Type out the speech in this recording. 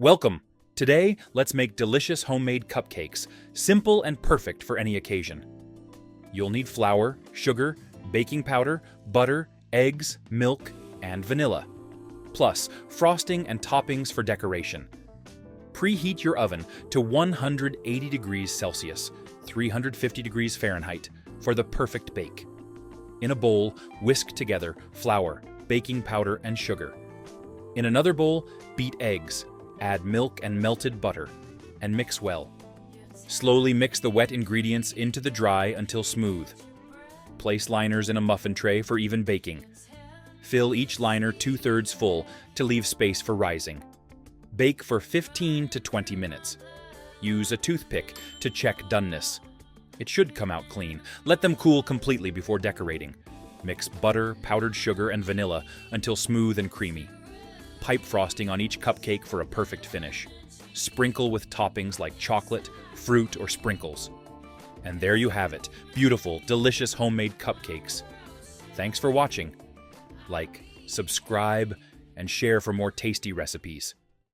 Welcome! Today, let's make delicious homemade cupcakes, simple and perfect for any occasion. You'll need flour, sugar, baking powder, butter, eggs, milk, and vanilla. Plus, frosting and toppings for decoration. Preheat your oven to 180 degrees Celsius, 350 degrees Fahrenheit, for the perfect bake. In a bowl, whisk together flour, baking powder, and sugar. In another bowl, beat eggs. Add milk and melted butter, and mix well. Slowly mix the wet ingredients into the dry until smooth. Place liners in a muffin tray for even baking. Fill each liner 2/3 full to leave space for rising. Bake for 15 to 20 minutes. Use a toothpick to check doneness. It should come out clean. Let them cool completely before decorating. Mix butter, powdered sugar, and vanilla until smooth and creamy. Pipe frosting on each cupcake for a perfect finish. Sprinkle with toppings like chocolate, fruit, or sprinkles. And there you have it, beautiful, delicious homemade cupcakes. Thanks for watching. Like, subscribe, and share for more tasty recipes.